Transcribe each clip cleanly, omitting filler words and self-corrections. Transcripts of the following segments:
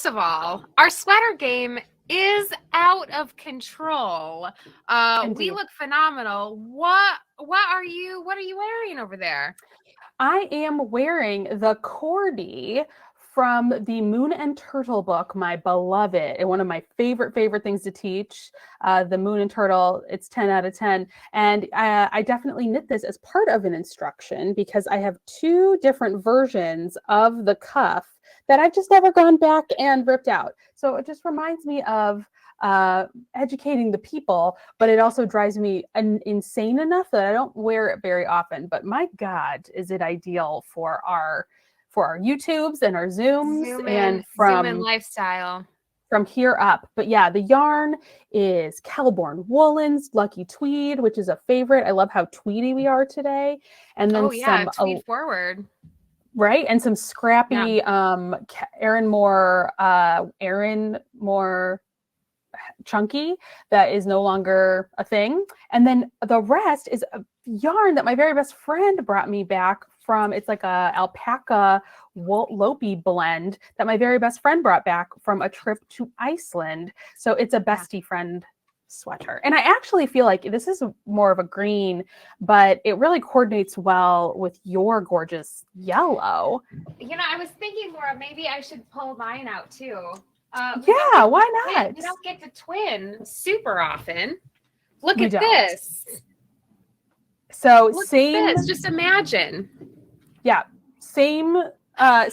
first of all, our sweater game is out of control. We look phenomenal. What are you wearing over there? I am wearing the Cordy from the Moon and Turtle book, my beloved, and one of my favorite things to teach. The Moon and Turtle, it's 10 out of 10. And I definitely knit this as part of an instruction because I have two different versions of the cuff that I've just never gone back and ripped out. So it just reminds me of educating the people, but it also drives me insane enough that I don't wear it very often. But my God, is it ideal for our YouTubes and our Zooms and Zoom in lifestyle from here up. But yeah, the yarn is Kelborn Woolens Lucky Tweed, which is a favorite. I love how tweedy we are today. And then tweed forward. Right. And some scrappy Erin Moore chunky that is no longer a thing. And then the rest is a yarn that my very best friend brought me back from. It's like a alpaca Lopi blend that my very best friend brought back from a trip to Iceland. So it's a bestie friend sweater. And I actually feel like this is more of a green, but it really coordinates well with your gorgeous yellow. I was thinking, Laura, maybe I should pull mine out too. Why not? We don't get to twin super often. Look at this. So Look at this. Just imagine. Yeah, same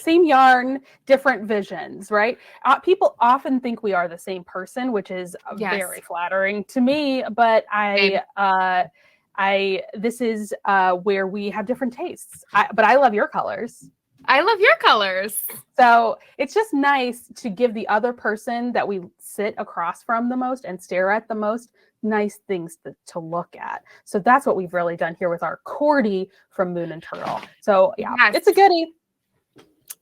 yarn, different visions, right? People often think we are the same person, which is very flattering to me. But this is where we have different tastes. But I love your colors. I love your colors. So it's just nice to give the other person that we sit across from the most and stare at the most nice things to look at. So that's what we've really done here with our Cordy from Moon and Turtle. So it's a goodie.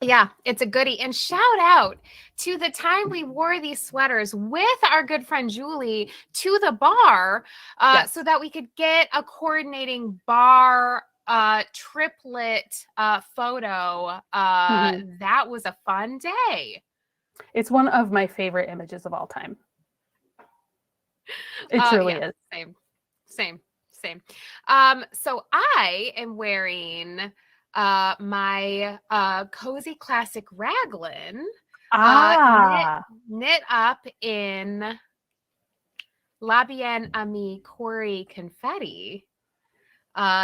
Yeah, it's a goodie. And shout out to the time we wore these sweaters with our good friend Julie to the bar so that we could get a coordinating bar triplet photo. That was a fun day. It's one of my favorite images of all time. It truly is. Same. So I am wearing my Cozy Classic raglan knit up in La Bien Amie Corey Confetti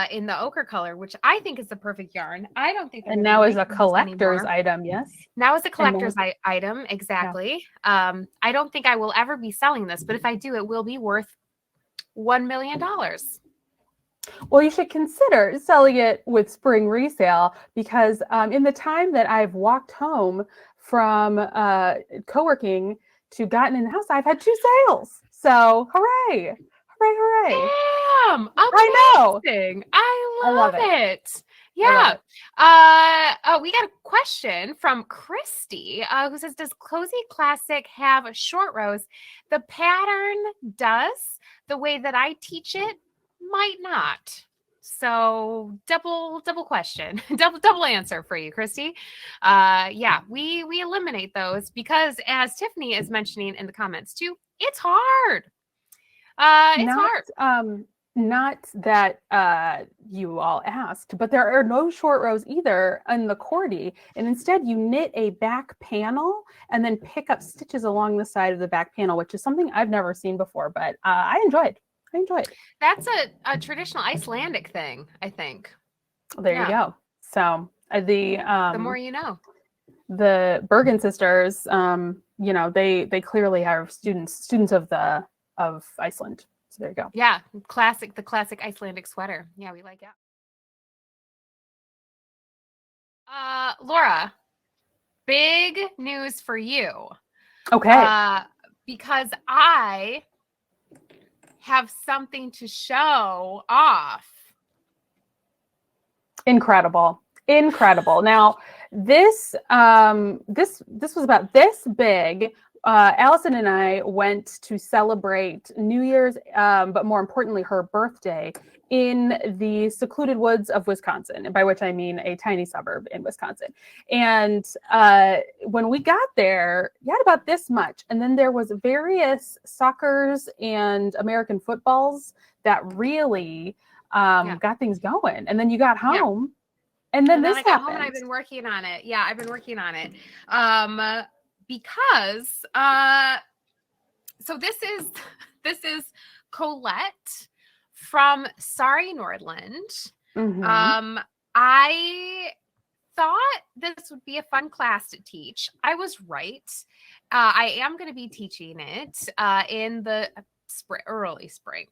in the ochre color, which I think is the perfect yarn. I don't think. And now is a collector's item, yes? Now is a collector's item, exactly. Yeah. I don't think I will ever be selling this, but if I do, it will be worth $1 million. Well, you should consider selling it with spring resale because in the time that I've walked home from co-working to gotten in the house, I've had 2 sales. So hooray. Damn, I know. I love it. Yeah. We got a question from Christy who says, does Cozy Classic have short rows? The pattern does. The way that I teach it might not. So double question, double answer for you, Christy. We eliminate those because, as Tiffany is mentioning in the comments too, it's hard. It's hard. Not that you all asked, but there are no short rows either in the Cordy. And instead you knit a back panel and then pick up stitches along the side of the back panel, which is something I've never seen before, but I enjoyed. That's a traditional Icelandic thing, I think. There you go. So the more you know. The Bergen sisters, they clearly are students of Iceland. So there you go. Yeah, the classic Icelandic sweater. Yeah, we like it. Laura, big news for you. Okay. Because I have something to show off. Incredible. Now, this was about this big. Allyson and I went to celebrate New Year's, but more importantly, her birthday in the secluded woods of Wisconsin, by which I mean a tiny suburb in Wisconsin. And when we got there, you had about this much. And then there was various soccers and American footballs that really got things going. And then you got home and then this happened. And I've been working on it. Yeah, I've been working on it. Because so this is Colette from Sorry Nordland. I thought this would be a fun class to teach. I was right. I am going to be teaching it in the early spring.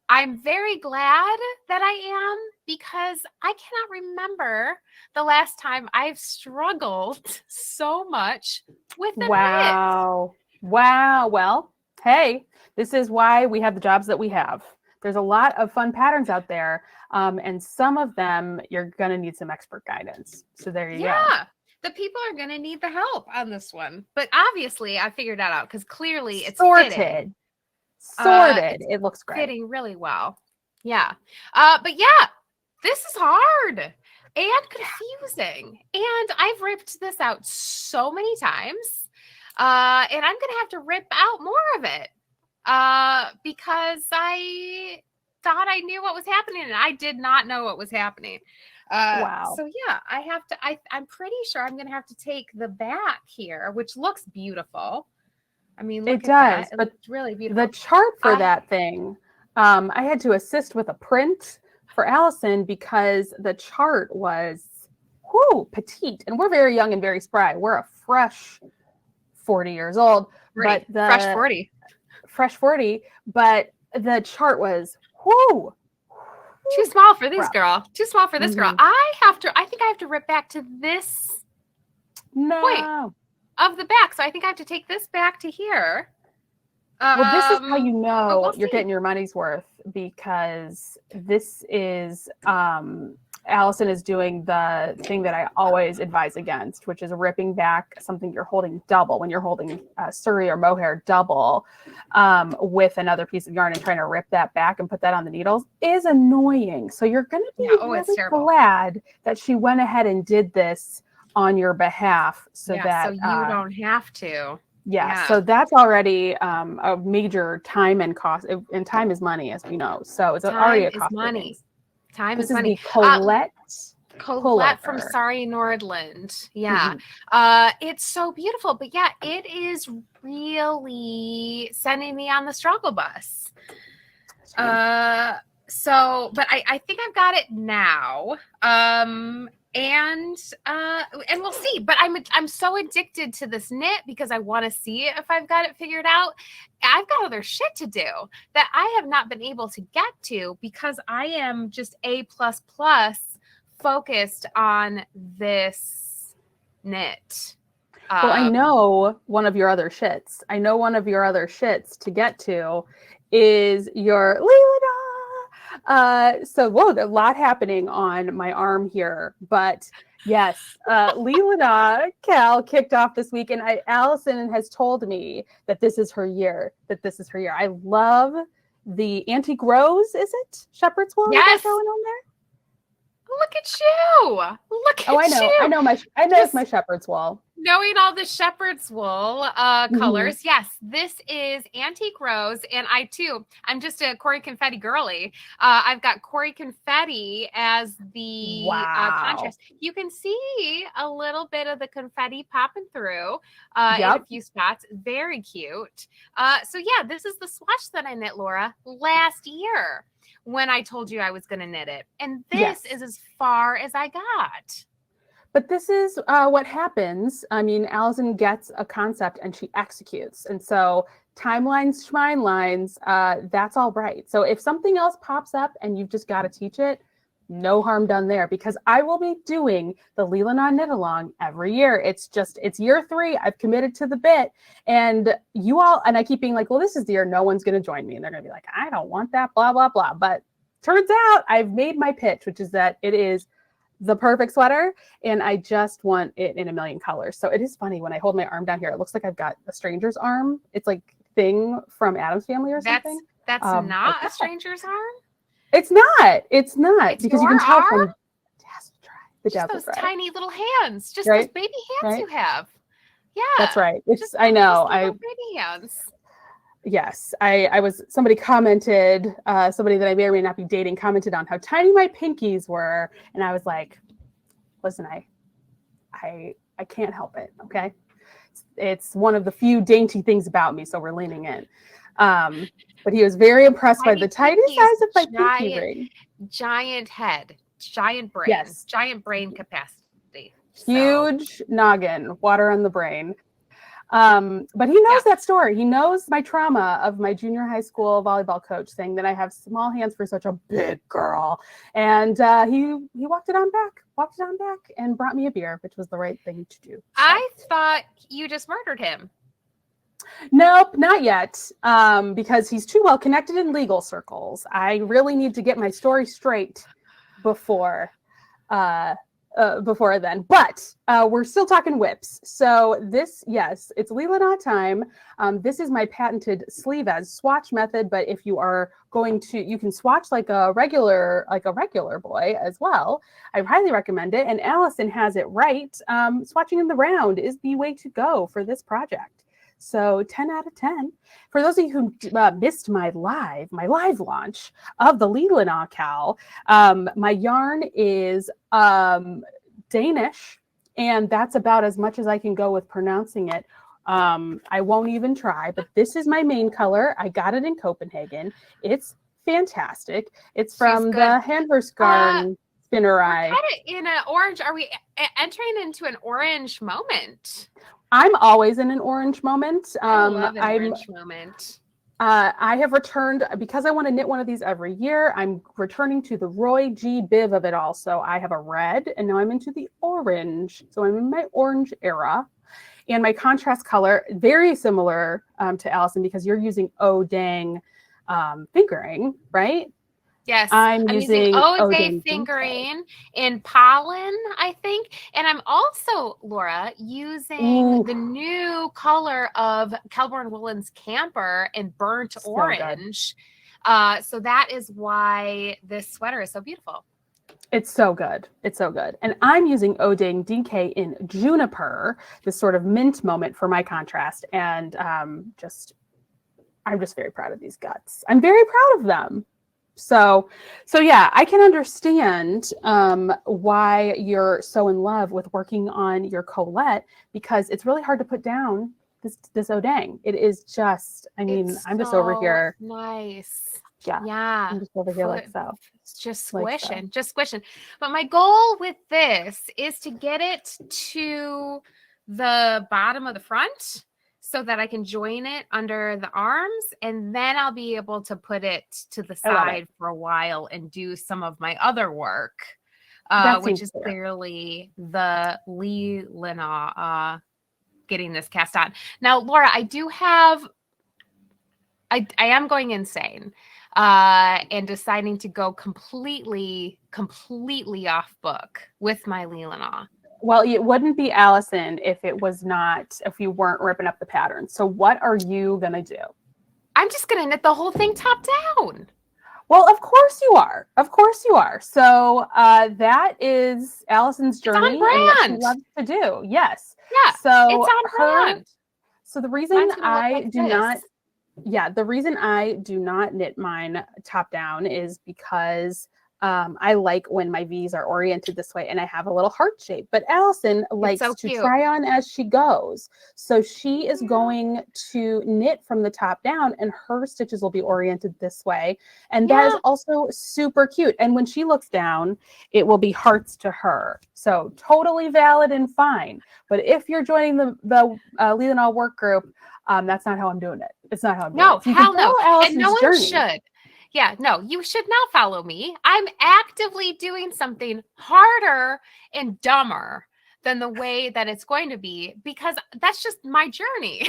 I'm very glad that I am, because I cannot remember the last time I've struggled so much with the knit. Wow. Well, hey, this is why we have the jobs that we have. There's a lot of fun patterns out there. And some of them you're going to need some expert guidance. So there you go. Yeah. The people are going to need the help on this one. But obviously I figured that out because clearly it's sorted. It looks great. Fitting really well. Yeah. But yeah, this is hard and confusing. And I've ripped this out so many times. And I'm going to have to rip out more of it. Because I thought I knew what was happening and I did not know what was happening. Wow. So yeah, I'm pretty sure I'm going to have to take the back here, which looks beautiful. I mean, look it does, that. but It's really beautiful. The chart for that thing, I had to assist with a print for Allyson because the chart was petite, and we're very young and very spry. We're a fresh 40 years old, but fresh 40, but the chart was too small for this girl. Too small for this girl. I think I have to rip back to this point of the back. So I think I have to take this back to here. Well, this is how you know you're getting your money's worth, because this is Allyson is doing the thing that I always advise against, which is ripping back something you're holding double. When you're holding Surrey or mohair double with another piece of yarn and trying to rip that back and put that on the needles is annoying. So you're going to be really glad that she went ahead and did this on your behalf so that you don't have to. Yeah, so that's already a major time and cost, and time is money, as we know. So it's already a cost. Money. Time this is money. Colette Pullover. From Sorry Nordland. Yeah. It's so beautiful, but yeah, it is really sending me on the struggle bus. But I think I've got it now. And we'll see. But I'm so addicted to this knit because I want to see if I've got it figured out. I've got other shit to do that I have not been able to get to because I am just A++ focused on this knit. Well, I know one of your other shits. To get to is your Lealanau. So there's a lot happening on my arm here, but yes, Lealanau Cal kicked off this week, and Allyson has told me that this is her year. I love the antique rose. Is it shepherd's wool? Yes. Going on there? Look at you! I know it's my shepherd's wool. Knowing all the shepherd's wool colors, yes, this is antique rose, and I'm just a Cory Confetti girly. I've got Cory Confetti as the contrast. You can see a little bit of the confetti popping through in a few spots. Very cute. So yeah, this is the swatch that I knit, Laura, last year when I told you I was going to knit it, and this is as far as I got. But this is what happens. I mean, Allyson gets a concept and she executes. And so timelines, schmine-lines, that's all right. So if something else pops up and you've just got to teach it, no harm done there, because I will be doing the Lealanau knit along every year. It's year 3. I've committed to the bit, and I keep being like, well, this is the year no one's going to join me. And they're going to be like, I don't want that, blah, blah, blah. But turns out I've made my pitch, which is that it is the perfect sweater, and I just want it in a million colors. So it is funny when I hold my arm down here, it looks like I've got a stranger's arm. It's like Thing from Addams Family or something. That's not a stranger's arm? It's not. It's not. It's Because you your can tell arm? from the Just dazzle those dry. tiny little hands. Just those Right? baby hands Right? you have. Yeah. That's right. It's Just I know. just little baby hands. Yes, I was, somebody commented, somebody that I may or may not be dating commented on how tiny my pinkies were. And I was like, listen, I can't help it. Okay. It's one of the few dainty things about me. So we're leaning in. But he was very impressed by the tiny size of my pinky ring. Giant head, giant brain, Yes. giant brain capacity. Huge noggin, water on the brain. But he knows that story. He knows my trauma of my junior high school volleyball coach saying that I have small hands for such a big girl. And he walked it on back and brought me a beer, which was the right thing to do. So. I thought you just murdered him. Nope, not yet. Because he's too well connected in legal circles. I really need to get my story straight before then, but we're still talking whips. So this, yes, it's Lealanau time. This is my patented sleeve as swatch method, but if you are going to, you can swatch like a regular boy as well. I highly recommend it. And Allyson has it right. Swatching in the round is the way to go for this project. So 10 out of 10. For those of you who missed my live launch of the Lealanau cowl, my yarn is Danish, and that's about as much as I can go with pronouncing it. I won't even try, but this is my main color. I got it in Copenhagen. It's fantastic. It's from the Handversgarn Spinnerai. Kind of in an orange. Are we entering into an orange moment? I'm always in an orange moment. I love an orange moment. I have returned, because I want to knit one of these every year, I'm returning to the Roy G. Biv of it all. So I have a red, and now I'm into the orange. So I'm in my orange era. And my contrast color, very similar to Allyson, because you're using Oh Dang fingering, right? Yes, I'm using Oh Dang fingering in pollen, I think. And I'm also, Laura, using the new color of Kelborn Woolen's Camper in burnt orange. So that is why this sweater is so beautiful. It's so good. It's so good. And I'm using Oh Dang DK in Juniper, this sort of mint moment for my contrast. And I'm just very proud of these guts. I'm very proud of them. So yeah, I can understand why you're so in love with working on your Colette, because it's really hard to put down this Oh Dang. It is just, I'm just over here. Nice. Yeah. I'm just over here like so. It's just squishing, But my goal with this is to get it to the bottom of the front, so that I can join it under the arms, and then I'll be able to put it to the side for a while and do some of my other work, which is clearly the Lealanau getting this cast on. Now, Laura, I am going insane and deciding to go completely off book with my Lealanau. Well, it wouldn't be Allyson if you weren't ripping up the pattern. So what are you going to do? I'm just going to knit the whole thing top down. Well, of course you are. So that is Allyson's journey and what she loves to do. Yes. Yeah. So it's on brand. So the reason the reason I do not knit mine top down is because I like when my V's are oriented this way and I have a little heart shape, but Allyson likes to try on as she goes. So she is going to knit from the top down and her stitches will be oriented this way. And that is also super cute. And when she looks down, it will be hearts to her. So totally valid and fine. But if you're joining the Lealanau work group, that's not how I'm doing it. It's not how I'm doing it. So hell no. And no one should. Yeah, no, you should not follow me. I'm actively doing something harder and dumber than the way that it's going to be, because that's just my journey.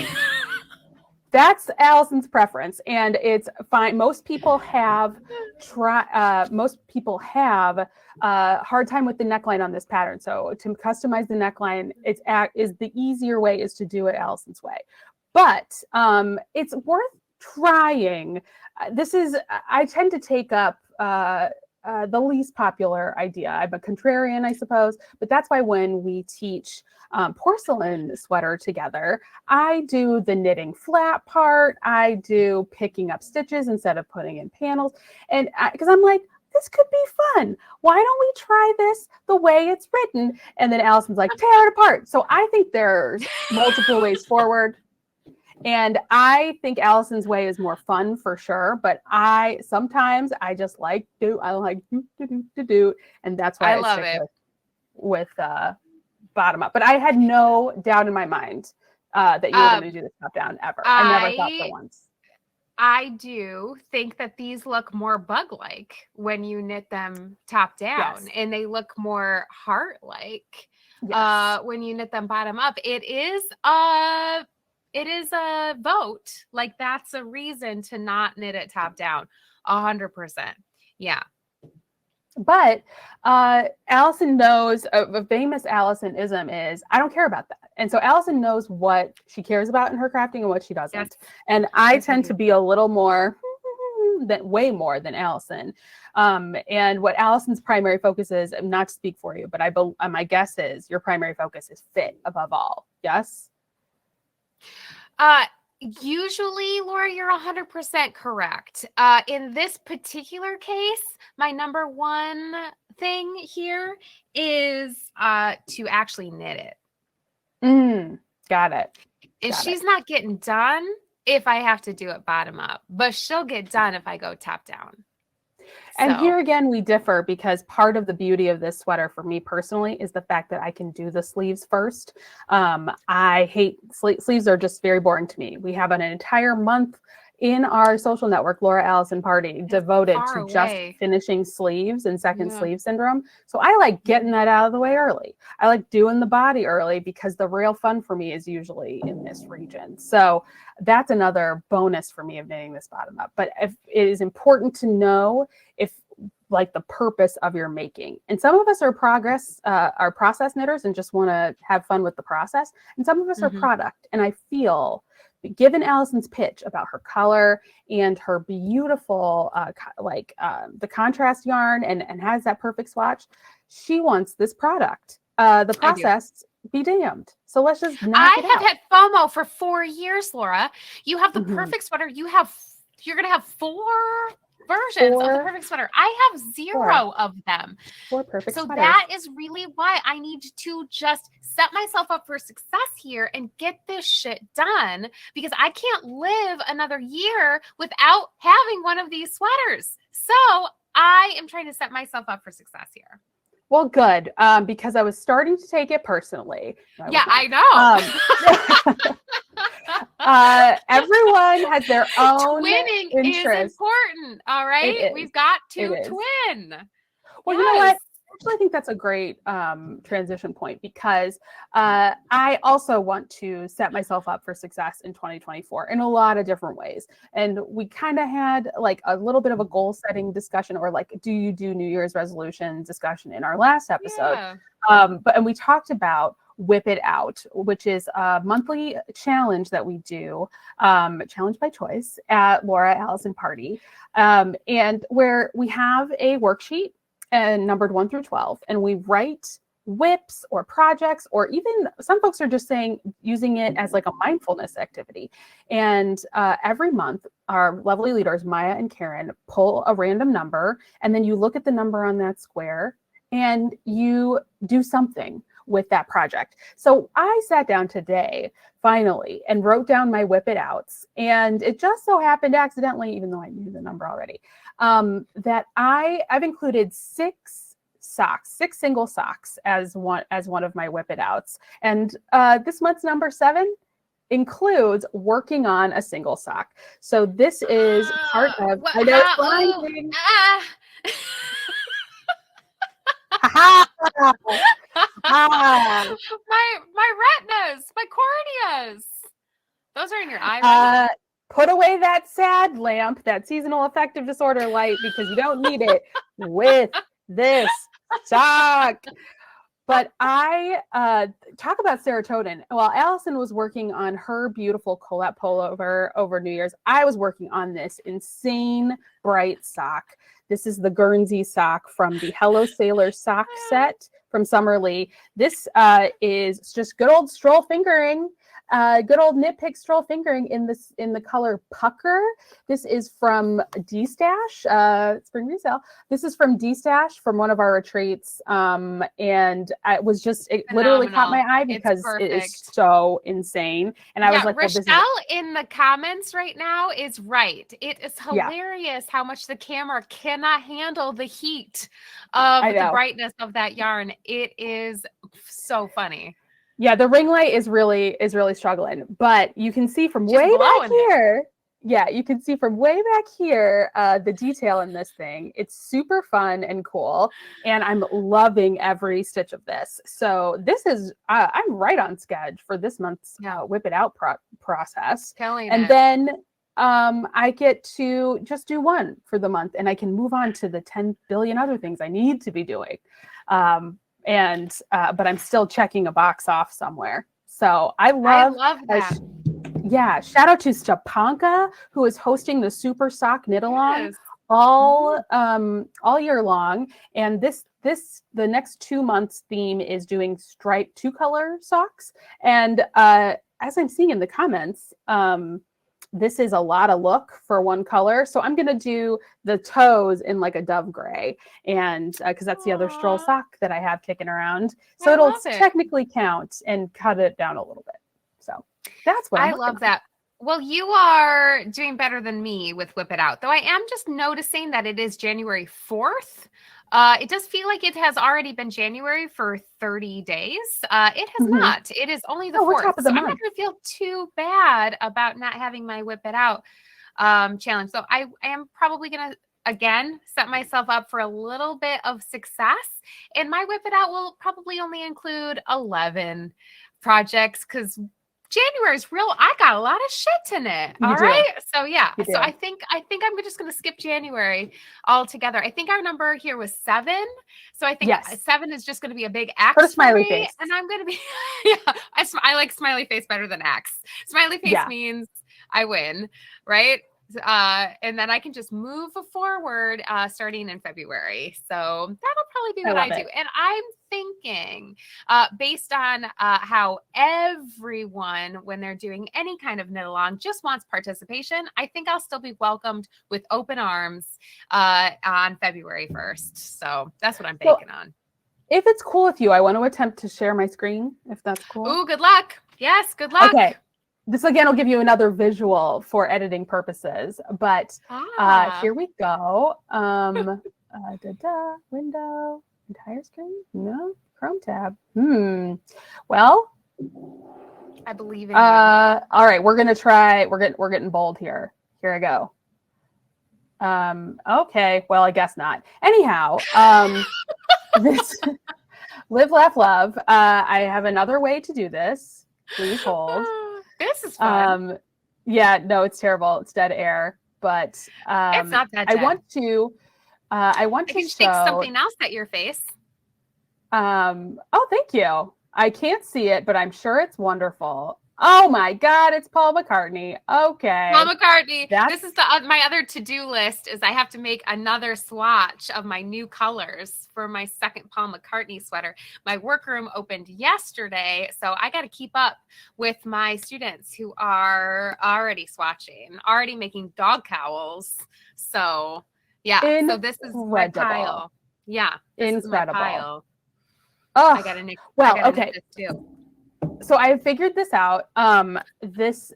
That's Allyson's preference, and it's fine. Most people have hard time with the neckline on this pattern. So to customize the neckline, is the easier way is to do it Allyson's way. But it's worth trying. I tend to take up the least popular idea. I'm a contrarian, I suppose, but that's why when we teach porcelain sweater together, I do the knitting flat part. I do picking up stitches instead of putting in panels. And because I'm like, this could be fun. Why don't we try this the way it's written? And then Allison's like, tear it apart. So I think there's multiple ways forward. And I think Allison's way is more fun for sure, but sometimes I just like do, and that's why I love stick it with bottom up. But I had no doubt in my mind that you were going to do the top down ever. I never thought for once. I do think that these look more bug-like when you knit them top down, and they look more heart-like when you knit them bottom up. It is a vote. Like, that's a reason to not knit it top down. 100%. Yeah. But Allyson knows a famous Allysonism is, I don't care about that. And so Allyson knows what she cares about in her crafting and what she doesn't. Yes. And I tend to be a little more, way more than Allyson. And what Allison's primary focus is, not to speak for you, but my guess is your primary focus is fit above all. Yes? Usually, Laura, you're 100% correct. In this particular case, my number one thing here is to actually knit it. Got it. And she's not getting done if I have to do it bottom up, but she'll get done if I go top down. And here again, we differ, because part of the beauty of this sweater for me personally is the fact that I can do the sleeves first. I hate sleeves are just very boring to me. We have an entire month in our social network, Laura Allyson Party, devoted to just finishing sleeves and second sleeve syndrome. So I like getting that out of the way early. I like doing the body early, because the real fun for me is usually in this region. So that's another bonus for me of knitting this bottom up. But it is important to know like the purpose of your making. And some of us are process knitters and just want to have fun with the process. And some of us are product. And I feel, given Allison's pitch about her color and her beautiful, the contrast yarn and has that perfect swatch, she wants this product. The process be damned. So let's just knock it out. I have had FOMO for 4 years, Laura. You have the perfect sweater. You're going to have 4 versions of the perfect sweater. I have 0 of them. 4 perfect so sweaters. That is really why I need to just set myself up for success here and get this shit done, because I can't live another year without having one of these sweaters. So I am trying to set myself up for success here. Well, good, because I was starting to take it personally. I know. Everyone has their own Twinning interest. Is important. All right, we've got to twin. Well, you know what? Actually, I think that's a great transition point, because I also want to set myself up for success in 2024 in a lot of different ways. And we kind of had like a little bit of a goal setting discussion, or like, do you do New Year's resolution discussion in our last episode? And we talked about WIP It Out, which is a monthly challenge that we do, challenge by choice at Laura Allyson Party, and where we have a worksheet and numbered 1 through 12, and we write WIPs or projects, or even some folks are just using it as like a mindfulness activity. And every month, our lovely leaders, Maya and Karen, pull a random number, and then you look at the number on that square and you do something with that project. So I sat down today, finally, and wrote down my WIP It Outs. And it just so happened accidentally, even though I knew the number already, that I've included 6 single socks as one of my WIP It Outs. And this month's number 7 includes working on a single sock. So this is part of my retinas, my corneas. Those are in your eyes. Put away that sad lamp, that seasonal affective disorder light, because you don't need it with this sock. But I talk about serotonin. While Allyson was working on her beautiful Colette pullover over New Year's, I was working on this insane bright sock. This is the Guernsey sock from the Hello Sailor sock set from Summerlee. This is just good old stroll fingering. Good old nitpick stroll fingering in the color pucker. This is from D-Stash, spring resale. This is from D-Stash from one of our retreats. And it literally caught my eye because it is so insane. And I was like, Rochelle in the comments right now is right. It is hilarious how much the camera cannot handle the heat of the brightness of that yarn. It is so funny. Yeah, the ring light is really struggling, but you can see from way back here. Yeah, you can see from way back here the detail in this thing. It's super fun and cool, and I'm loving every stitch of this. So this is I'm right on schedule for this month's WIP It Out process. Then I get to just do one for the month, and I can move on to the 10 billion other things I need to be doing. But I'm still checking a box off somewhere. So I love that. Shout out to Stepanka, who is hosting the Super Sock Knit Along all year long. And the next 2 months theme is doing striped 2-color socks. And as I'm seeing in the comments, this is a lot of look for one color. So I'm going to do the toes in like a dove gray, and because that's the other stroll sock that I have kicking around. So it'll technically count and cut it down a little bit. So that's what I love that. Well, you are doing better than me with WIP It Out, though I am just noticing that it is January 4th. It does feel like it has already been January for 30 days. It has not. It is only the 4th. So I'm not going to feel too bad about not having my WIP It Out challenge. So I am probably going to, again, set myself up for a little bit of success. And my WIP It Out will probably only include 11 projects because January is real. I got a lot of shit in it. All right. So so I think I'm just going to skip January altogether. I think our number here was 7. So I think 7 is just going to be a big X for smiley me, face. and I'm going to be I like smiley face better than X. Smiley face means I win, right? And then I can just move forward starting in February. So that'll probably be what I do. And I'm thinking based on how everyone, when they're doing any kind of knit along, just wants participation, I think I'll still be welcomed with open arms on February 1st. So that's what I'm banking on. If it's cool with you, I want to attempt to share my screen, if that's cool. Ooh, good luck. Yes, good luck. Okay. This again will give you another visual for editing purposes, but here we go. Window, entire screen, no, Chrome tab. Well, I believe in you. All right, we're gonna try. We're getting bold here. Here I go. Okay, well, I guess not. Anyhow, this live, laugh, love. I have another way to do this. Please hold. This is fun. No, it's terrible. It's dead air. But it's not that dead. I want to stick something else at your face. Oh, thank you. I can't see it, but I'm sure it's wonderful. Oh my God, it's Paul McCartney. Okay. Paul McCartney. This is my other to-do list is I have to make another swatch of my new colors for my second Paul McCartney sweater. My workroom opened yesterday, so I got to keep up with my students who are already swatching, already making dog cowls. So so this is my pile. Yeah. Incredible. Is my pile. Oh, I got to knit this too. So I figured this out.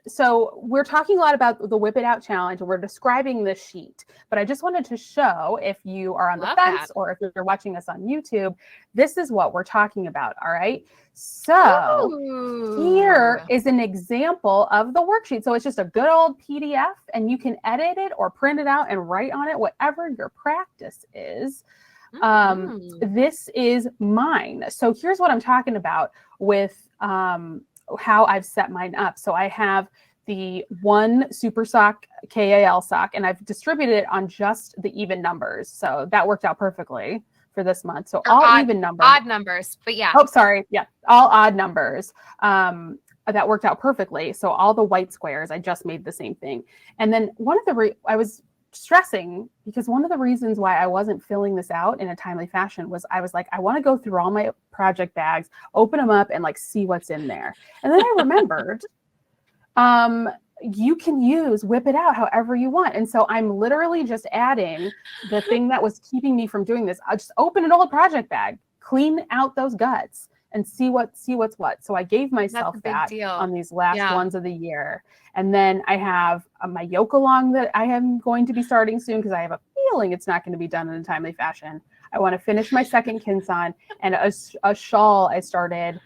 So we're talking a lot about the WIP It Out challenge, and we're describing the sheet. But I just wanted to show, if you are on the fence or if you're watching us on YouTube, this is what we're talking about. All right. So here is an example of the worksheet. So it's just a good old PDF, and you can edit it or print it out and write on it, whatever your practice is. This is mine. So here's what I'm talking about with how I've set mine up. So I have the one super sock KAL sock, and I've distributed it on just the even numbers. So that worked out perfectly for this month. So Or all odd, even numbers. odd numbers, but yeah. Oh, sorry. Yeah. All odd numbers. That worked out perfectly. So all the white squares, I just made the same thing. And then I was stressing because one of the reasons why I wasn't filling this out in a timely fashion was I was like, I want to go through all my project bags, open them up and like see what's in there. And then I remembered, you can use WIP It Out however you want. And so I'm literally just adding the thing that was keeping me from doing this. I'll just open an old project bag, clean out those guts and see what's what. So I gave myself that on these last ones of the year. And then I have my yoke along that I am going to be starting soon because I have a feeling it's not going to be done in a timely fashion. I want to finish my second kinsan and a shawl I started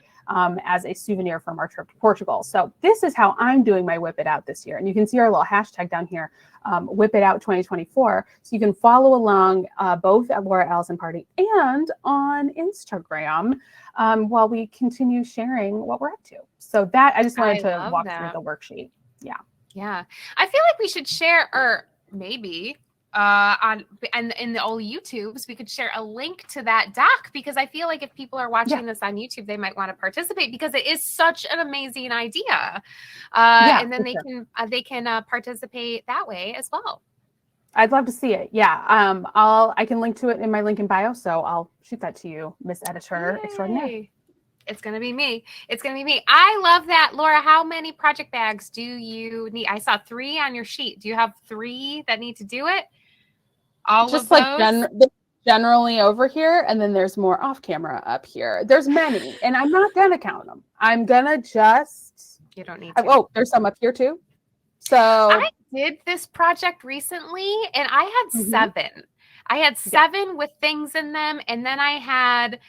as a souvenir from our trip to Portugal. So this is how I'm doing my WIP It Out this year. And you can see our little hashtag down here, WIP It Out 2024. So you can follow along both at Laura Allyson Party and on Instagram while we continue sharing what we're up to. So that I just wanted to walk through the worksheet. Yeah. Yeah. I feel like we should share, or maybe in the old YouTubes, we could share a link to that doc, because I feel like if people are watching this on YouTube, they might want to participate because it is such an amazing idea. And then they can participate that way as well. I'd love to see it. Yeah. I can link to it in my link in bio. So I'll shoot that to you, Miss Editor Extraordinaire. It's going to be me. It's going to be me. I love that. Laura, how many project bags do you need? I saw 3 on your sheet. Do you have 3 that need to do it? All just of those? Generally over here. And then there's more off camera up here. There's many, and I'm not going to count them. I'm going to just. You don't need to. Oh, there's some up here too. So I did this project recently and I had 7. I had 7 with things in them, and then I had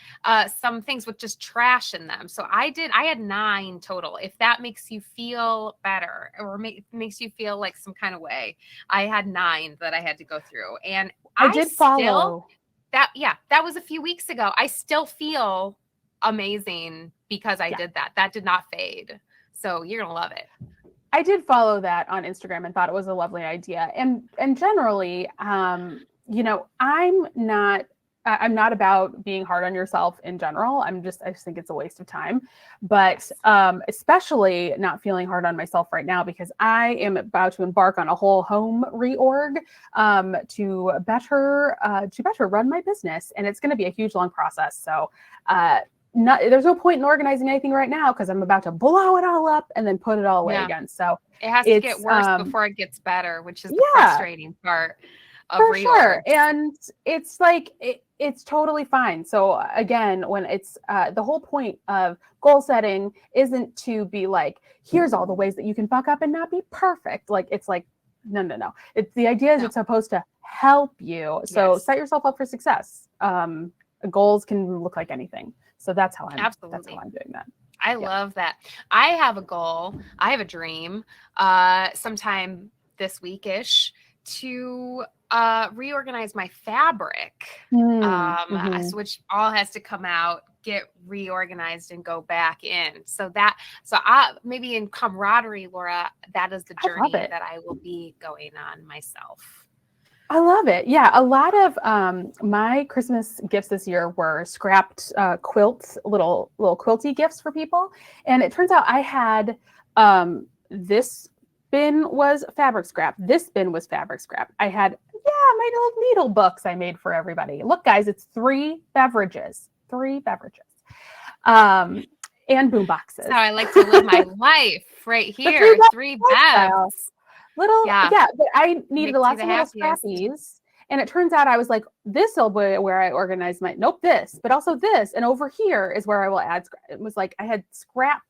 some things with just trash in them. So I had 9 total. If that makes you feel better or makes you feel like some kind of way, I had 9 that I had to go through. And I did follow that. Yeah, that was a few weeks ago. I still feel amazing because I did that. That did not fade. So you're going to love it. I did follow that on Instagram and thought it was a lovely idea. And generally, I'm not about being hard on yourself in general. I just think it's a waste of time, but especially not feeling hard on myself right now because I am about to embark on a whole home reorg to better run my business, and it's going to be a huge long process. So there's no point in organizing anything right now because I'm about to blow it all up and then put it all away again. So it has to get worse before it gets better, which is the frustrating part. For sure. And it's like it's totally fine. So again, when it's the whole point of goal setting isn't to be like, here's all the ways that you can fuck up and not be perfect. Like it's like no. It's the idea is it's supposed to help you. So set yourself up for success. Goals can look like anything. So that's how I'm doing that. I love that. I have a goal. I have a dream sometime this weekish to reorganize my fabric, which all has to come out, get reorganized and go back in. So maybe in camaraderie, Laura, that is the journey that I will be going on myself. I love it. Yeah. A lot of my Christmas gifts this year were scrapped quilts, little quilty gifts for people. And it turns out I had this bin was fabric scrap. This bin was fabric scrap. I had, my little needle books I made for everybody. Look, guys, it's 3 beverages. And boom boxes. That's how I like to live my life right here. 3 bevs. But I needed lots of little scrappies. And it turns out I was like, this will be where I organize this, but also this. And over here is where I will add. It was like I had scrap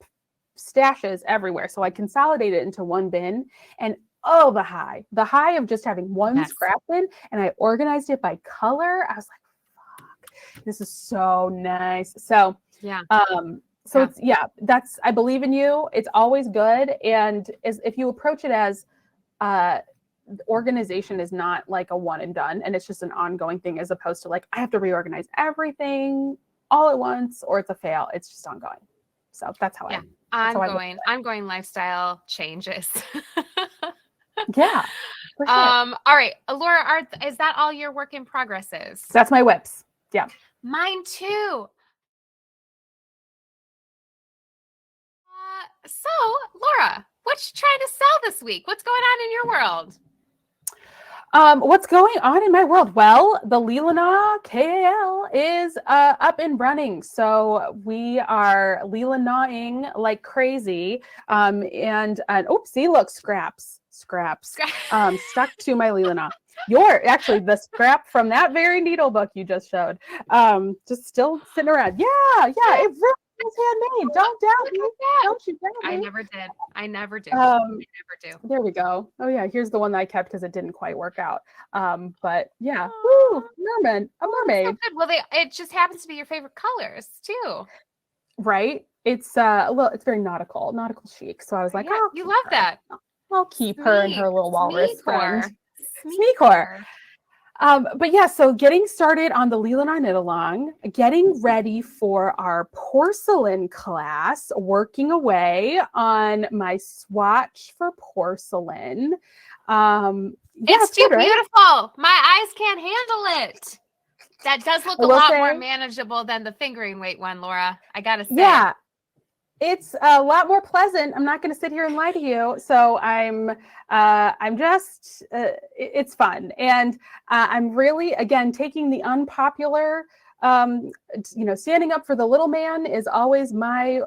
stashes everywhere. So I consolidated it into one bin, and the high of just having one scrap bin, and I organized it by color. I was like, fuck, this is so nice. So it's I believe in you. It's always good. And if you approach it as organization is not like a one and done, and it's just an ongoing thing, as opposed to like I have to reorganize everything all at once or it's a fail. It's just ongoing. So that's how ongoing lifestyle changes. For sure. All right, Laura, is that all your work in progress is? That's my WIPs. Yeah. Mine too. So, Laura, what you trying to sell this week? What's going on in your world? What's going on in my world? Well, the Lealanau KAL is up and running. So we are Lealanauing like crazy. And see, look, scraps stuck to my Lealanau. Actually the scrap from that very needle book you just showed, just still sitting around. Yeah, it really is handmade. Don't doubt me. Don't you doubt me. I never do. There we go. Oh yeah, here's the one that I kept because it didn't quite work out. But yeah, woo, mermaid, a mermaid. So good. Well, it just happens to be your favorite colors too, right? It's it's very nautical chic. So I was like, oh, you love that. I'll keep her and her little walrus friend. Smeekor. But yeah, so getting started on the Lealanau Knit Along, getting ready for our porcelain class, working away on my swatch for porcelain. It's too beautiful. My eyes can't handle it. That does look a lot more manageable than the fingering weight one, Laura. I gotta say. Yeah. It's a lot more pleasant. I'm not going to sit here and lie to you. So I'm just, it's fun. And I'm really, again, taking the unpopular, standing up for the little man is always my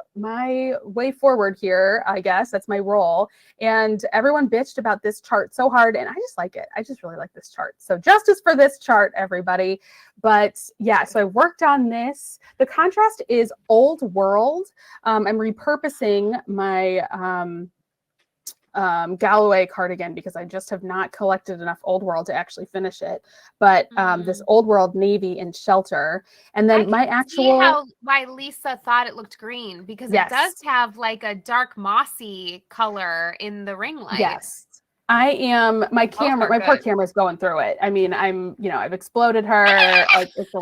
way forward here. I guess that's my role. And everyone bitched about this chart so hard, and I just like it. I just really like this chart. So justice for this chart, everybody. But yeah, so I worked on this. The contrast is old world. I'm repurposing my Galloway cardigan because I just have not collected enough old world to actually finish it. But this old world navy in shelter, and then see why Lisa thought it looked green, because it does have like a dark mossy color in the ring light. Yes. My poor camera's going through it. I mean, I've exploded her. It's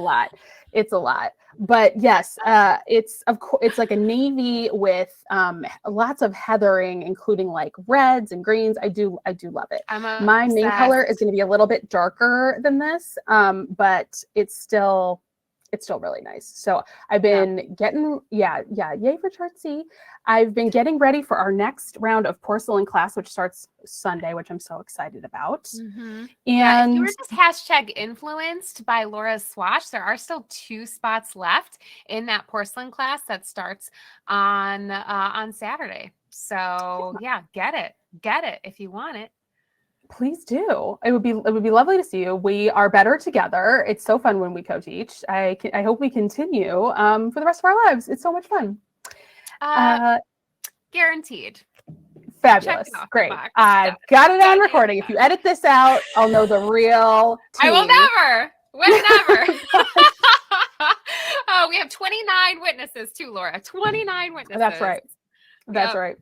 a lot. But yes, it's like a navy with lots of heathering, including like reds and greens. I do love it. My main color is going to be a little bit darker than this, but it's still really nice. So I've been getting, yay for chart C. I've been getting ready for our next round of porcelain class, which starts Sunday, which I'm so excited about. Mm-hmm. And if you were just hashtag influenced by Laura's swatch, there are still 2 spots left in that porcelain class that starts on Saturday. So yeah, get it if you want it. Please do. It would be lovely to see you. We are better together. It's so fun when we co-teach. I hope we continue for the rest of our lives. It's so much fun. Guaranteed. Fabulous. Great. I've got it on recording. If you edit this out, I'll know the real tea. I will never. Oh, we have 29 witnesses too, Laura. 29 witnesses. That's right. That's right.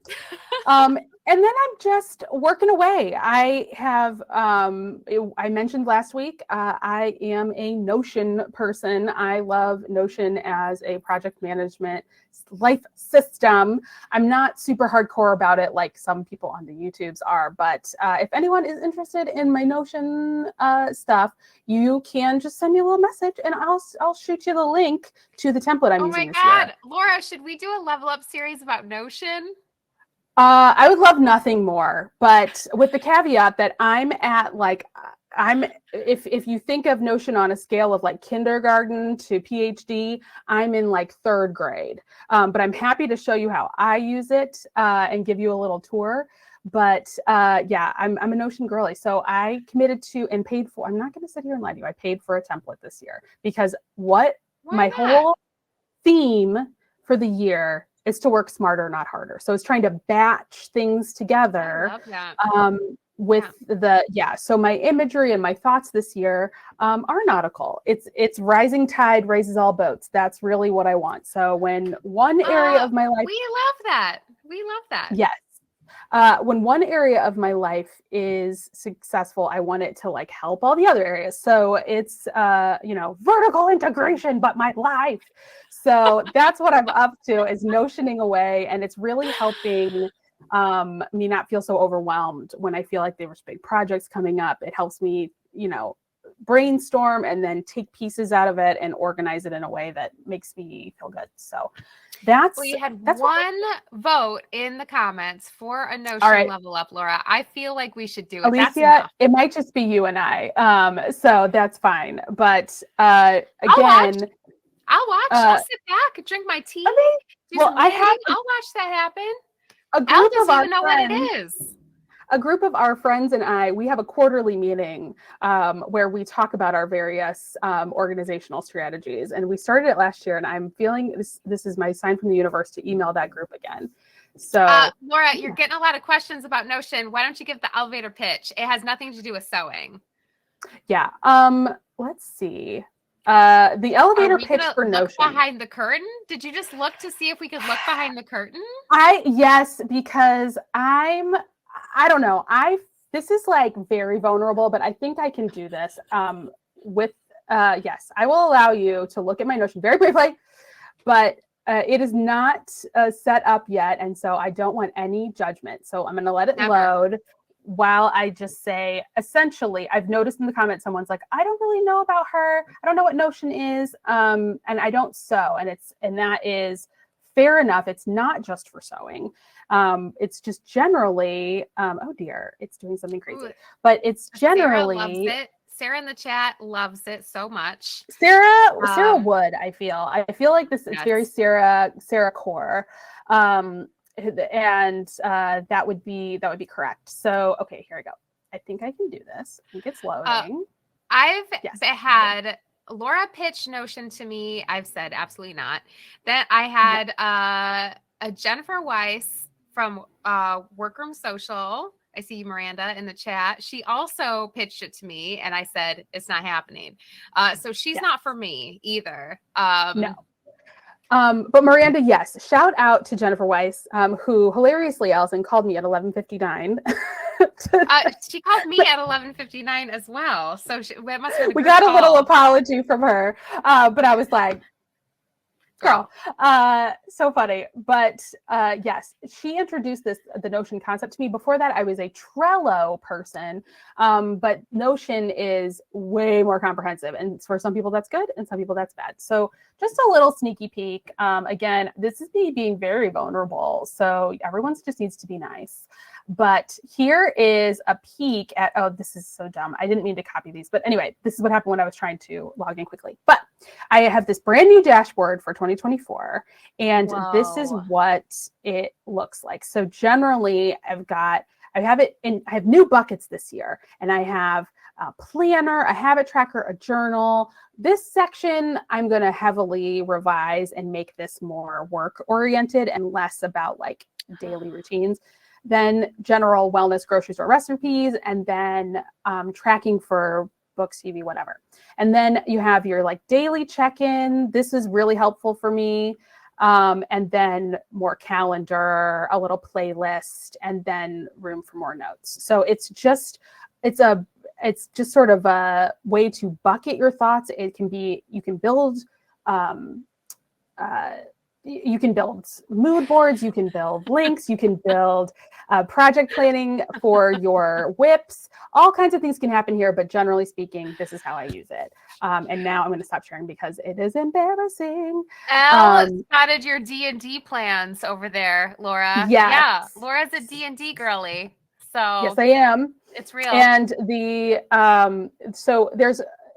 And then I'm just working away. I have, I mentioned last week, I am a Notion person. I love Notion as a project management life system. I'm not super hardcore about it like some people on the YouTubes are, but if anyone is interested in my Notion stuff, you can just send me a little message and I'll shoot you the link to the template I'm using this year. Oh my God, Laura, should we do a level up series about Notion? I would love nothing more, but with the caveat that if you think of Notion on a scale of like kindergarten to PhD, I'm in like 3rd grade. But I'm happy to show you how I use it and give you a little tour. But I'm a Notion girly. So I committed to and paid for, I'm not going to sit here and lie to you. I paid for a template this year because my whole theme for the year is to work smarter, not harder. So it's trying to batch things together. I love that. So my imagery and my thoughts this year are nautical. It's rising tide raises all boats. That's really what I want. So when one area of my life, we love that. Yes. When one area of my life is successful, I want it to like help all the other areas. So it's, vertical integration, but my life. So that's what I'm up to, is notioning away. And it's really helping me not feel so overwhelmed when I feel like there's big projects coming up. It helps me, brainstorm and then take pieces out of it and organize it in a way that makes me feel good. So We had that's one vote in the comments for a Notion right. level up, Laura. I feel like we should do it. Alicia, that's enough. It might just be you and I. So that's fine. But again, I'll watch. I'll sit back and drink my tea. I'll watch that happen. Elle doesn't even know what it is. A group of our friends and I, we have a quarterly meeting where we talk about our various organizational strategies. And we started it last year, and I'm feeling this is my sign from the universe to email that group again. So Laura, you're getting a lot of questions about Notion. Why don't you give the elevator pitch? It has nothing to do with sewing. Yeah. Let's see. The elevator pitch for Notion. Behind the curtain? Did you just look to see if we could look behind the curtain? Yes, because I don't know. This is like very vulnerable, but I think I can do this. Yes, I will allow you to look at my Notion very briefly, but it is not set up yet, and so I don't want any judgment. So I'm going to let it load while I just say, essentially, I've noticed in the comments someone's like, I don't really know about her. I don't know what Notion is, and I don't sew, and that is fair enough. It's not just for sewing. It's just generally, oh dear, it's doing something crazy. But it's generally. Sarah loves it. Sarah in the chat loves it so much. Sarah would, I feel like this is very Sarah core. And that would be correct. So, okay, here I go. I think I can do this. I think it's loading. I've had Laura pitch Notion to me. I've said absolutely not. Then I had a Jennifer Weiss from Workroom Social. I see Miranda in the chat. She also pitched it to me, and I said it's not happening. So she's not for me either. No. But Miranda, yes. Shout out to Jennifer Weiss, who hilariously, Allyson, called me at 11:59. She called me at 11:59 as well. So that must have been we got a little apology from her, but I was like, girl, so funny. But yes, she introduced the Notion concept to me. Before that, I was a Trello person, but Notion is way more comprehensive, and for some people that's good, and some people that's bad. So just a little sneaky peek. Again, this is me being very vulnerable, so everyone just needs to be nice. But here is a peek at, oh, this is so dumb. I didn't mean to copy these. But anyway, this is what happened when I was trying to log in quickly. But I have this brand new dashboard for 2024. And this is what it looks like. So generally, I have new buckets this year. And I have a planner, a habit tracker, a journal. This section, I'm going to heavily revise and make this more work oriented and less about like daily routines. Then general wellness, grocery store recipes, and then tracking for books, TV, whatever. And then you have your like daily check-in. This is really helpful for me. And then more calendar, a little playlist, and then room for more notes. So it's just sort of a way to bucket your thoughts. You can build mood boards, you can build links, you can build project planning for your WIPs. All kinds of things can happen here, but generally speaking, this is how I use it. And now I'm going to stop sharing because it is embarrassing. Elle spotted your D&D plans over there, Laura. Yes. Yeah, Laura's a D&D girly. So yes, I am. It's real. And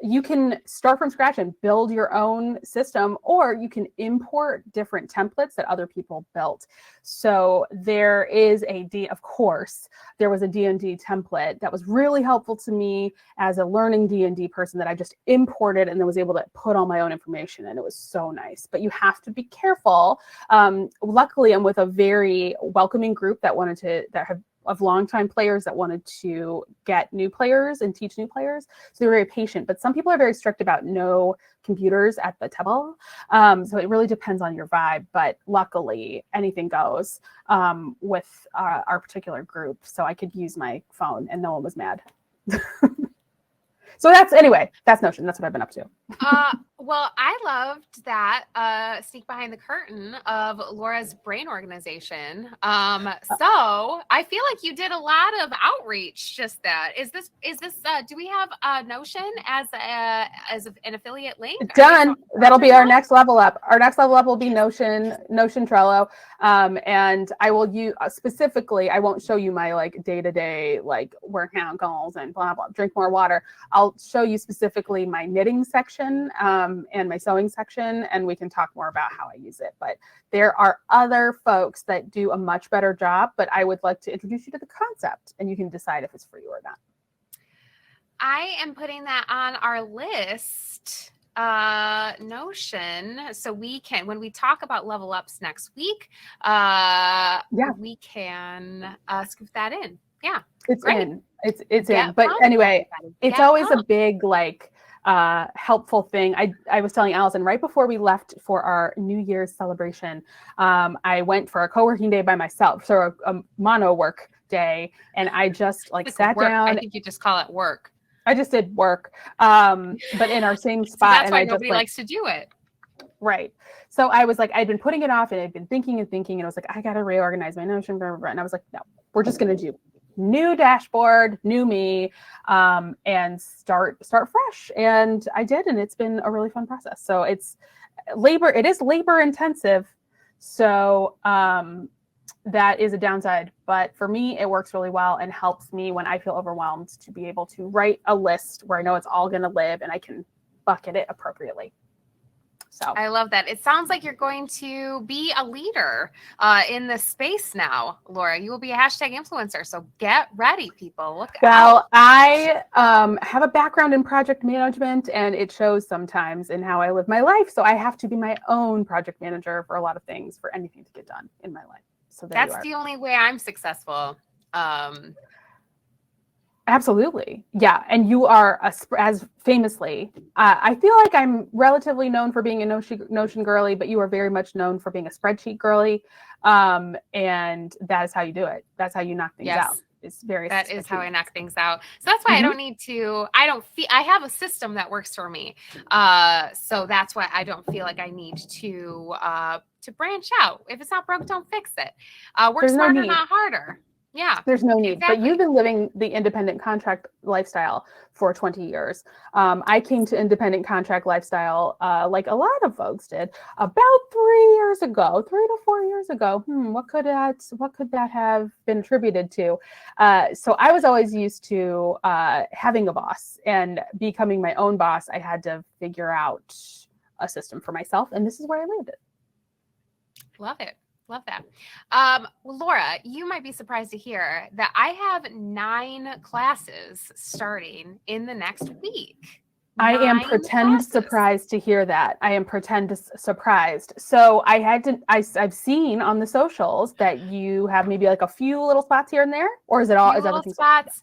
you can start from scratch and build your own system, or you can import different templates that other people built. So there was a D&D template that was really helpful to me as a learning D&D person that I just imported and then was able to put all my own information, and it was so nice. But you have to be careful. Luckily, I'm with a very welcoming group of longtime players that wanted to get new players and teach new players. So they're very patient, but some people are very strict about no computers at the table. So it really depends on your vibe, but luckily anything goes with our particular group. So I could use my phone and no one was mad. So that's Notion. That's what I've been up to. Well, I loved that sneak behind the curtain of Laura's brain organization. So I feel like you did a lot of outreach. Just that is this? Do we have Notion as an affiliate link? Are we Done. That'll be sponsoring our that? next level up. Our next level up will be Notion Trello. And I will use specifically, I won't show you my like day-to-day like workout goals and blah, blah, drink more water. I'll show you specifically my knitting section and my sewing section, and we can talk more about how I use it. But there are other folks that do a much better job, but I would like to introduce you to the concept and you can decide if it's for you or not. I am putting that on our list. Notion, so we can, when we talk about level ups next week, we can scoop that in. Yeah, it's great. in. It's in. But anyway, it's always a big like helpful thing. I was telling Allyson right before we left for our New Year's celebration, I went for a co-working day by myself, so a mono work day, and I just like sat down. I think you just call it work. I just did work, but in our same spot. So that's why nobody likes to do it. Right. So I was like, I'd been putting it off and I'd been thinking, and I was like, I got to reorganize my Notion. And I was like, no, we're just going to do new dashboard, new me, and start fresh. And I did, and it's been a really fun process. So it is labor intensive. So that is a downside, but for me, it works really well and helps me when I feel overwhelmed to be able to write a list where I know it's all going to live and I can bucket it appropriately. So I love that. It sounds like you're going to be a leader in this space now, Laura. You will be a hashtag influencer. So get ready, people. Look out. I have a background in project management, and it shows sometimes in how I live my life. So I have to be my own project manager for a lot of things, for anything to get done in my life. So that's the only way I'm successful. Absolutely. Yeah. And you are, as famously, I feel like I'm relatively known for being a Notion girly, but you are very much known for being a spreadsheet girly. And that is how you do it. That's how you knock things out. It's that is how I knock things out. So that's why I don't need to, I have a system that works for me. So that's why I don't feel like I need to branch out. If it's not broke, don't fix it. Work smarter, not harder. Yeah. There's no need. Exactly. But you've been living the independent contract lifestyle for 20 years. I came to independent contract lifestyle like a lot of folks did about 3 to 4 years ago. What could that have been attributed to? So I was always used to having a boss, and becoming my own boss, I had to figure out a system for myself, and this is where I landed. Love it. Love that. Well, Laura, you might be surprised to hear that I have 9 classes starting in the next week. I am surprised to hear that. I am surprised. So I've seen on the socials that you have maybe like a few little spots here and there, or is it all? Few little spots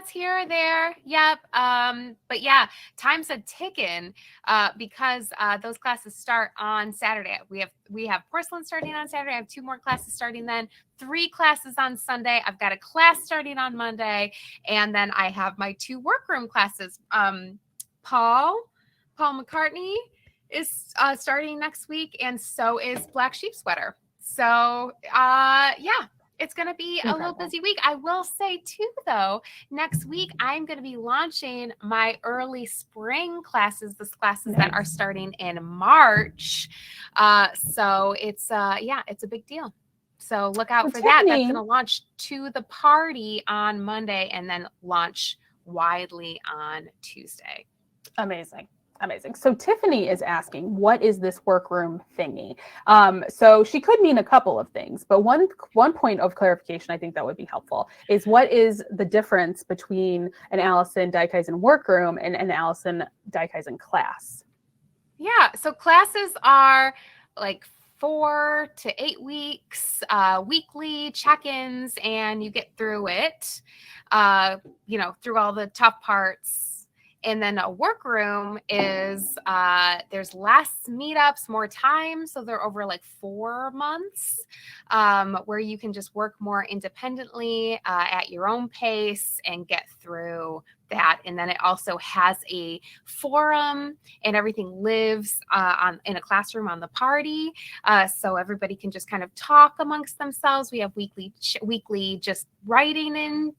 here or there. Yep. But yeah, time's a ticking because those classes start on Saturday. We have porcelain starting on Saturday. I have 2 more classes starting then. 3 classes on Sunday. I've got a class starting on Monday, and then I have my 2 workroom classes. Paul McCartney is starting next week, and so is Black Sheep Sweater. So it's going to be a little busy week. I will say too, though, next week I'm going to be launching my early spring classes, that are starting in March. So it's a big deal. So look out for that. That's going to launch to the party on Monday and then launch widely on Tuesday. Amazing. So Tiffany is asking, what is this workroom thingy? So she could mean a couple of things, but one point of clarification I think that would be helpful is, what is the difference between an Allyson Die-Kaizen workroom and an Allyson Die-Kaizen class? Yeah, so classes are like 4 to 8 weeks, weekly check-ins, and you get through it, through all the tough parts. And then a workroom is there's less meetups, more time. So they're over like 4 months where you can just work more independently at your own pace and get through that. And then it also has a forum, and everything lives in a classroom on the party. So everybody can just kind of talk amongst themselves. We have weekly just writing and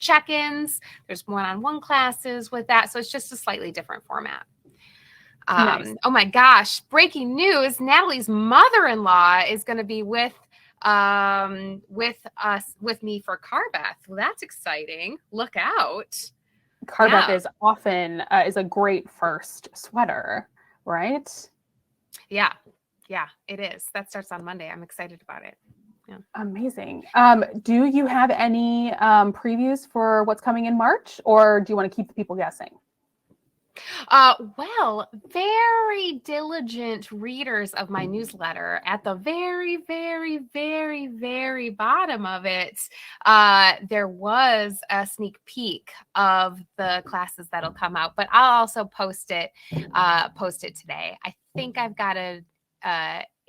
check-ins. There's one-on-one classes with that. So it's just a slightly different format. Nice. Oh my gosh, breaking news. Natalie's mother-in-law is going to be with me for Carbeth. Well, that's exciting. Look out. Carbeth is often is a great first sweater, right? Yeah, it is. That starts on Monday. I'm excited about it. Yeah. Amazing. Do you have any previews for what's coming in March, or do you want to keep the people guessing? Well, very diligent readers of my newsletter, at the very, very, very, very bottom of it, there was a sneak peek of the classes that'll come out, but I'll also post it today. I think I've got a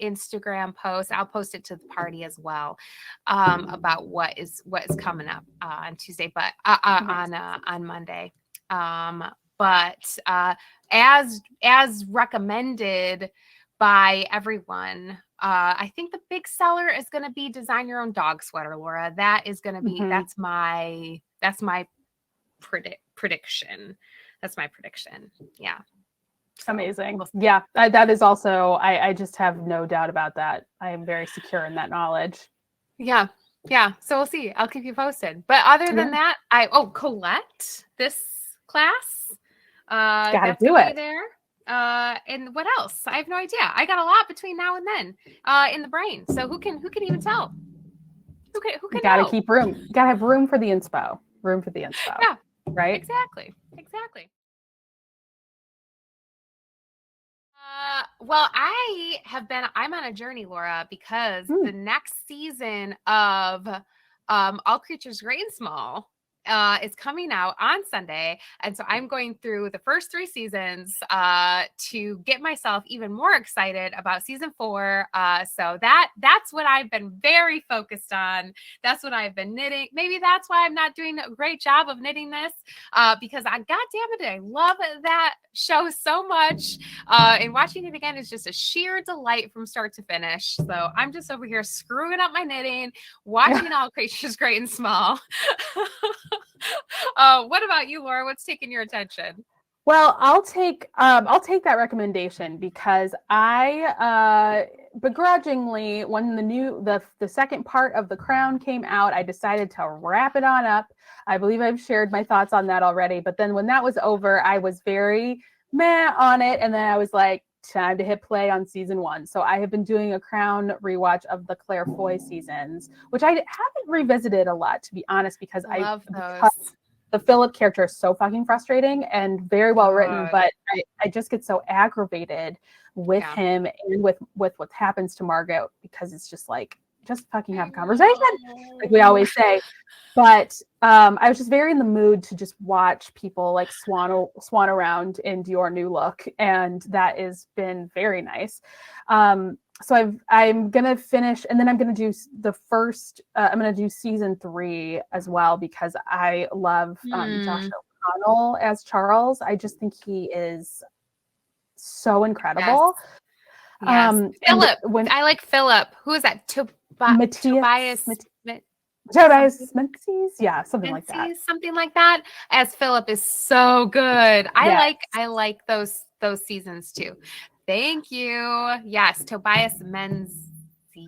Instagram post. I'll post it to the party as well about what is coming up on Tuesday, but on Monday. But as recommended by everyone, I think the big seller is going to be design your own dog sweater, Laura. That is going to be that's my prediction. That's my prediction. Yeah. So, amazing. Yeah, that is also, I just have no doubt about that. I am very secure in that knowledge. Yeah. So we'll see. I'll keep you posted. But other than that, Colette, this class, gotta do it there. And what else? I have no idea. I got a lot between now and then in the brain. So who can even tell? Who can gotta know? keep room. Gotta have room for the inspo. Yeah. Right? Exactly. Well, I'm on a journey, Laura, because the next season of All Creatures Great and Small is coming out on Sunday. And so I'm going through the first 3 seasons to get myself even more excited about season 4. So that's what I've been very focused on. That's what I've been knitting. Maybe that's why I'm not doing a great job of knitting this because God damn it, I love that show so much. And watching it again is just a sheer delight from start to finish. So I'm just over here screwing up my knitting, watching All Creatures Great and Small. What about you, Laura? What's taking your attention? Well, I'll take that recommendation because I begrudgingly, when the second part of The Crown came out, I decided to wrap it on up. I believe I've shared my thoughts on that already, but then when that was over, I was very meh on it, and then I was like, time to hit play on season 1. So I have been doing a Crown rewatch of the Claire Foy seasons, which I haven't revisited a lot, to be honest, because I love those. The Philip character is so fucking frustrating and very well written, but I just get so aggravated with him and with what happens to Margaret, because it's just like, just fucking have a conversation, like we always say. But I was just very in the mood to just watch people like swan around in your new look, and that has been very nice. So I'm gonna finish, and then I'm gonna do the first. I'm gonna do season 3 as well, because I love Josh O'Connell as Charles. I just think he is so incredible. Yes. Philip. I like Philip. Who is that? Tobias Menzies, yeah, something like that. Something like that. As Philip is so good. I like those seasons too. Thank you. Yes, Tobias Menzies.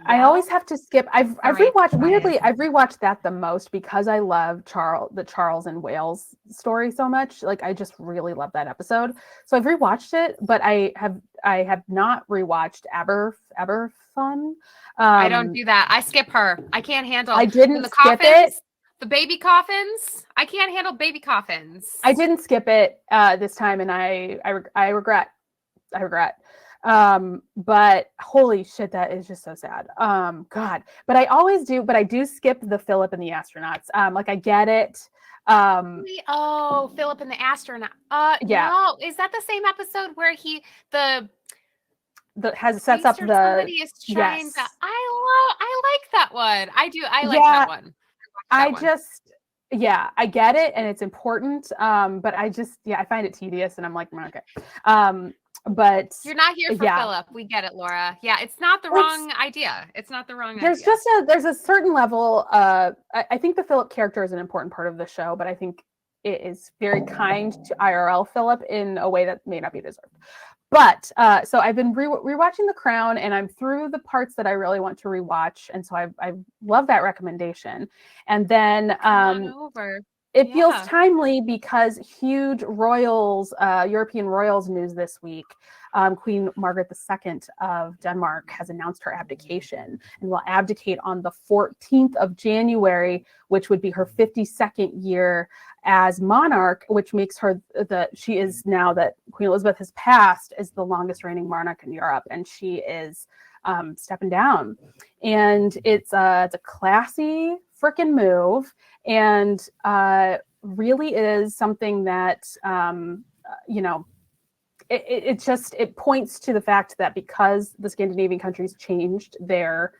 I always have to skip. I've rewatched that the most because I love the Charles and Wales story so much. Like, I just really love that episode. So I've rewatched it, but I have not rewatched Aberfun. I don't do that. I skip her. I can't handle. I didn't skip it. The baby coffins. I can't handle baby coffins. I didn't skip it this time, and I regret. But holy shit, that is just so sad. God, but I always do. But I do skip the Philip and the astronauts. Like, I get it. Philip and the astronaut. Yeah, No, is that the same episode where the sets up research the somebody is trying to? yes. I like that one. I like Yeah, that one. I That one. just I get it and it's important. But I find it tedious and I'm like, okay. But You're not here for yeah, Philip. We get it, Laura. Yeah, it's not the it's wrong idea. It's not the wrong there's idea. there's a certain level. I think the Philip character is an important part of the show, but I think it is very kind to IRL Philip in a way that may not be deserved. But so I've been rewatching The Crown, and I'm through the parts that I really want to rewatch, and so I love that recommendation. And then Come on over. it feels Yeah. timely because huge European royals news this week. Queen Margaret II of Denmark has announced her abdication and will abdicate on the 14th of January, which would be her 52nd year as monarch, which makes her she is now that Queen Elizabeth has passed, is the longest reigning monarch in Europe, and she is stepping down. And it's a classy freaking move, and really is something that it points to the fact that because the Scandinavian countries changed their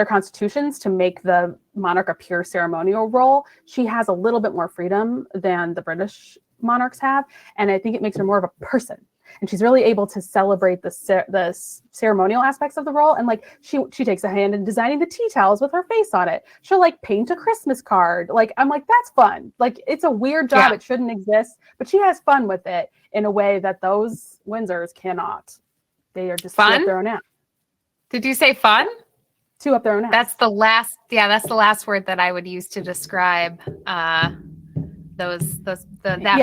constitutions to make the monarch a pure ceremonial role, she has a little bit more freedom than the British monarchs have, and I think it makes her more of a person. And she's really able to celebrate the ceremonial aspects of the role. And like she takes a hand in designing the tea towels with her face on it. She'll like paint a Christmas card. Like I'm like, that's fun. Like it's a weird job. Yeah. It shouldn't exist, but she has fun with it in a way that those Windsors cannot. They are just fun. Two up their own ass. Did you say fun? Two up their own ass. That's the last word that I would use to describe that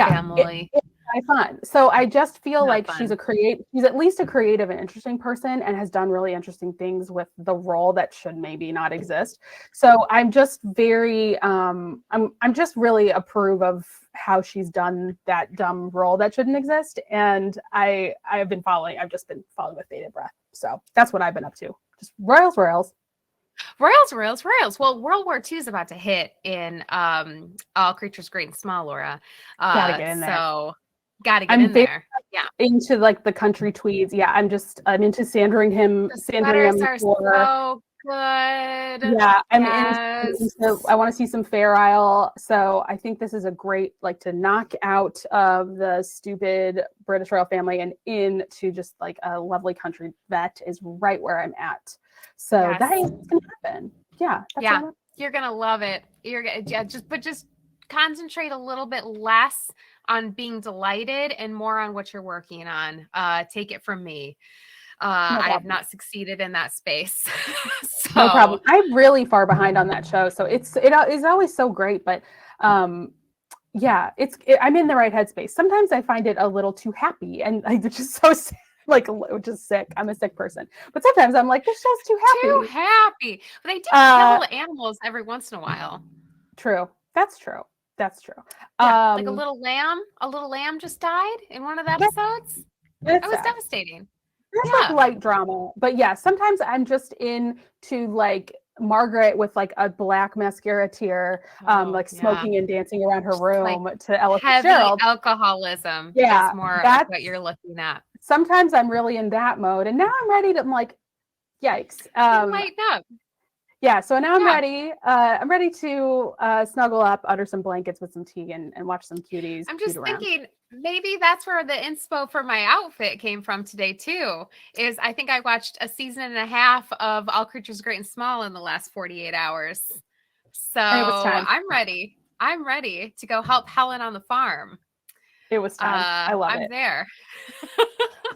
family. Fun. So I just feel like she's at least a creative and interesting person, and has done really interesting things with the role that should maybe not exist. So I'm just very I'm just really approve of how she's done that dumb role that shouldn't exist. And I've just been following with bated breath. So that's what I've been up to. Just royals. Well, World War II is about to hit in All Creatures Great and Small, Laura. Gotta get in there. So gotta get in there. Yeah. Into like the country tweeds. Yeah, I'm into Sandringham. The sweaters are so good. Yeah, I want to see some Fair Isle. So I think this is a great to knock out of the stupid British royal family and into just like a lovely country vet is right where I'm at. So that is gonna happen. Yeah. You're gonna love it. You're gonna just concentrate a little bit less on being delighted and more on what you're working on. Take it from me. I have not succeeded in that space. So. No problem. I'm really far behind on that show. So it is always so great, but I'm in the right headspace. Sometimes I find it a little too happy and it's just so just sick. I'm a sick person. But sometimes I'm like, this show's too happy. Too happy. But they do kill the animals every once in a while. True. That's true. Yeah, like a little lamb just died in one of the episodes. It was devastating. There's like light drama. But yeah, sometimes I'm just into like Margaret with like a black mascara tear, smoking and dancing around her room to Ella Fitzgerald. Alcoholism. Yeah, is more what you're looking at. Sometimes I'm really in that mode, and now I'm ready to yikes. Lighten up. Yeah, so now I'm ready. I'm ready to snuggle up under some blankets with some tea and watch some cuties. I'm just thinking maybe that's where the inspo for my outfit came from today too. Is I think I watched a season and a half of All Creatures Great and Small in the last 48 hours. So I'm ready. I'm ready to go help Helen on the farm. It was time. I love it. I'm there.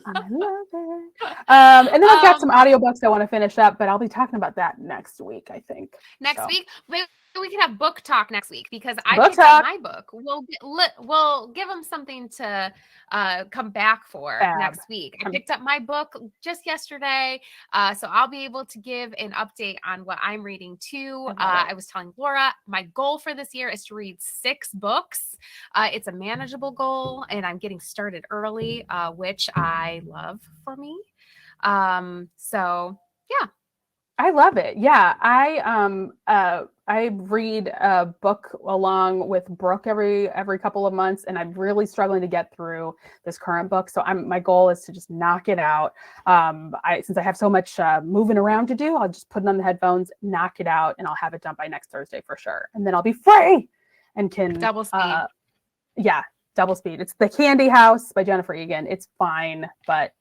I love it. And then I've got some audiobooks I want to finish up, but I'll be talking about that next week, I think. Next week? Maybe we can have book talk next week because I picked up my book. We'll give them something to come back for next week. I picked up my book just yesterday, so I'll be able to give an update on what I'm reading too. I was telling Laura, my goal for this year is to read 6 books. It's a manageable goal, and I'm getting started early, which I love for me. So yeah. I love it. Yeah, I read a book along with Brooke every couple of months, and I'm really struggling to get through this current book. So my goal is to just knock it out. Since I have so much moving around to do, I'll just put it on the headphones, knock it out, and I'll have it done by next Thursday for sure. And then I'll be free and can Double speed. Yeah, double speed. It's The Candy House by Jennifer Egan. It's fine, but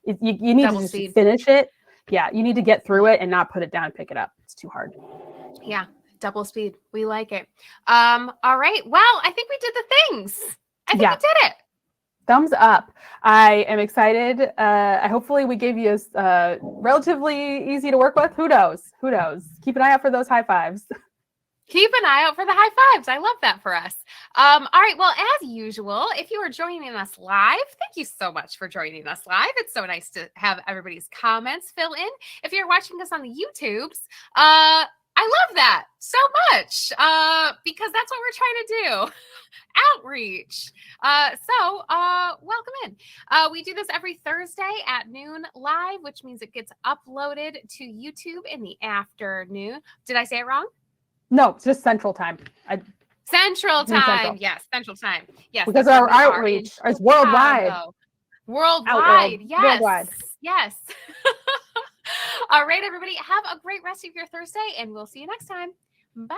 you need Double to just speed. finish it. Yeah, you need to get through it and not put it down and pick it up. It's too hard. Yeah, double speed. We like it. All right. Well, I think we did the things. I think we did it. Thumbs up. I am excited. Hopefully we gave you relatively easy to work with. Who knows? Keep an eye out for those high fives. Keep an eye out for the high fives. I love that for us. All right. Well, as usual, if you are joining us live, thank you so much for joining us live. It's so nice to have everybody's comments fill in. If you're watching us on the YouTubes, I love that so much because that's what we're trying to do. Outreach. So welcome in. We do this every Thursday at noon live, which means it gets uploaded to YouTube in the afternoon. Did I say it wrong? No, it's just Central Time. Central Time. Yes, Central Time. Yes. Because our outreach is worldwide. Worldwide. Yes. Worldwide. Yes. All right, everybody. Have a great rest of your Thursday, and we'll see you next time. Bye.